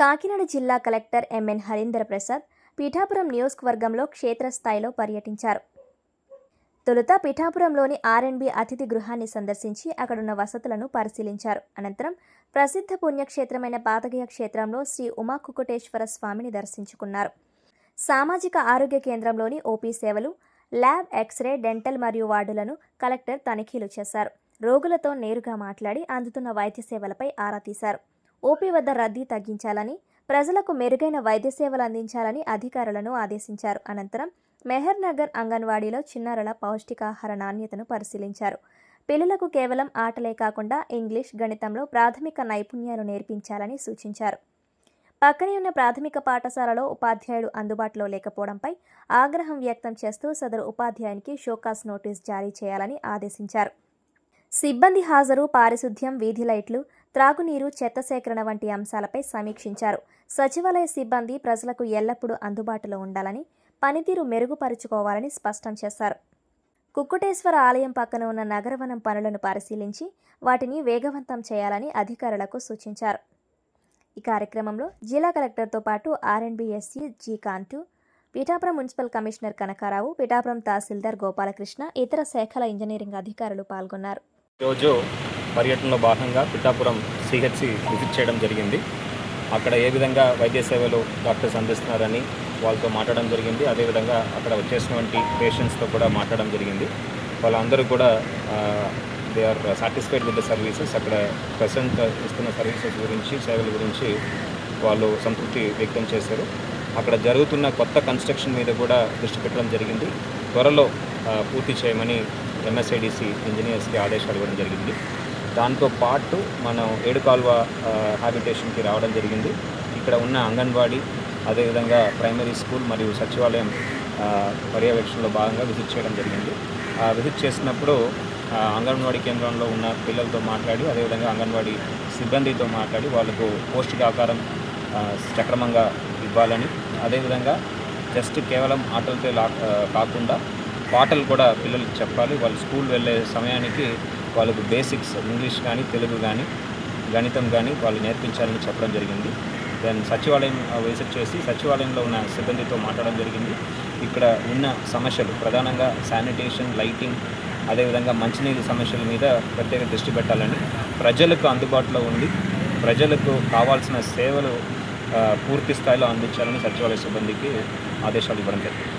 కాకినాడ జిల్లా collector MN Harindra Prasad Pithapuram నియోజకవర్గంలో క్షేత్రస్థాయిలో పర్యటించారు. తొలుత పిఠాపురంలోని ఆర్ఎండ్బి అతిథి గృహాన్ని సందర్శించి అక్కడున్న వసతులను పరిశీలించారు. అనంతరం ప్రసిద్ధ పుణ్యక్షేత్రమైన పాతగయ క్షేత్రంలో శ్రీ ఉమాకుకుటేశ్వర స్వామిని దర్శించుకున్నారు. సామాజిక ఆరోగ్య కేంద్రంలోని ఓపీ సేవలు, ల్యాబ్, ఎక్స్రే, డెంటల్ మరియు వార్డులను కలెక్టర్ తనిఖీలు చేశారు. రోగులతో నేరుగా మాట్లాడి అందుతున్న వైద్య సేవలపై ఆరా తీశారు. ఓపీ వద్ద రద్దీ తగ్గించాలని, ప్రజలకు మెరుగైన వైద్య సేవలు అందించాలని అధికారులను ఆదేశించారు. అనంతరం మెహర్ నగర్ అంగన్వాడీలో చిన్నారుల పౌష్టికాహార నాణ్యతను పరిశీలించారు. పిల్లలకు కేవలం ఆటలే కాకుండా ఇంగ్లీష్, గణితంలో ప్రాథమిక నైపుణ్యాలు నేర్పించాలని సూచించారు. పక్కనే ఉన్న ప్రాథమిక పాఠశాలలో ఉపాధ్యాయుడు అందుబాటులో లేకపోవడంపై ఆగ్రహం వ్యక్తం చేస్తూ సదరు ఉపాధ్యాయునికి షోకాస్ నోటీస్ జారీ చేయాలని ఆదేశించారు. సిబ్బంది హాజరు, పారిశుద్ధ్యం, వీధి లైట్లు, త్రాగునీరు, చెత్త సేకరణ వంటి అంశాలపై సమీక్షించారు. సచివాలయ సిబ్బంది ప్రజలకు ఎల్లప్పుడూ అందుబాటులో ఉండాలని, పనితీరు మెరుగుపరుచుకోవాలని స్పష్టం చేశారు. కుక్కుటేశ్వర ఆలయం పక్కన ఉన్న నగరవనం పనులను పరిశీలించి వాటిని వేగవంతం చేయాలని అధికారులకు సూచించారు. ఈ కార్యక్రమంలో జిల్లా కలెక్టర్తో పాటు R and B SE G Kantu, Pithapuram municipal commissioner Kanakarao, Pithapuram tahsildar Gopalakrishna, ఇతర శాఖల ఇంజనీరింగ్ అధికారులు పాల్గొన్నారు. ఈరోజు పర్యటనలో భాగంగా పిఠాపురం సిహెచ్సి విజిట్ చేయడం జరిగింది. అక్కడ ఏ విధంగా వైద్య సేవలు డాక్టర్స్ అందిస్తున్నారని వాళ్ళతో మాట్లాడడం జరిగింది. అదేవిధంగా అక్కడ వచ్చేసినటువంటి పేషెంట్స్తో కూడా మాట్లాడడం జరిగింది. వాళ్ళందరూ కూడా they are satisfied with the services. అక్కడ ప్రెసెంట్ ఇస్తున్న సర్వీసెస్ గురించి, సేవల గురించి వాళ్ళు సంతృప్తి వ్యక్తం చేశారు. అక్కడ జరుగుతున్న కొత్త కన్స్ట్రక్షన్ మీద కూడా దృష్టి పెట్టడం జరిగింది. త్వరలో పూర్తి చేయమని ఎంఎస్ఐడిసి ఇంజనీర్స్కి ఆదేశాలు ఇవ్వడం జరిగింది. దాంతో పాటు మనం ఏడుకాల్వ హ్యాబిటేషన్కి రావడం జరిగింది. ఇక్కడ ఉన్న అంగన్వాడీ, అదేవిధంగా ప్రైమరీ స్కూల్ మరియు సచివాలయం పర్యవేక్షణలో భాగంగా విజిట్ చేయడం జరిగింది. విజిట్ చేసినప్పుడు అంగన్వాడీ కేంద్రంలో ఉన్న పిల్లలతో మాట్లాడి, అదేవిధంగా అంగన్వాడీ సిబ్బందితో మాట్లాడి వాళ్ళకు పౌష్టికాహారం సక్రమంగా ఇవ్వాలని, అదేవిధంగా జస్ట్ కేవలం ఆటలతో కాకుండా పాటలు కూడా పిల్లలకి చెప్పాలి. వాళ్ళు స్కూల్ వెళ్ళే సమయానికి వాళ్ళకు బేసిక్స్ ఇంగ్లీష్ కానీ, తెలుగు కానీ, గణితం కానీ వాళ్ళు నేర్పించాలని చెప్పడం జరిగింది. దెన్ సచివాలయం విజిట్ చేసి సచివాలయంలో ఉన్న సిబ్బందితో మాట్లాడడం జరిగింది. ఇక్కడ ఉన్న సమస్యలు ప్రధానంగా శానిటేషన్, లైటింగ్, అదేవిధంగా మంచినీరు సమస్యల మీద ప్రత్యేక దృష్టి పెట్టాలని, ప్రజలకు అందుబాటులో ఉండి ప్రజలకు కావాల్సిన సేవలు పూర్తి స్థాయిలో అందించాలని సచివాలయ సిబ్బందికి ఆదేశాలు ఇవ్వడం జరిగింది.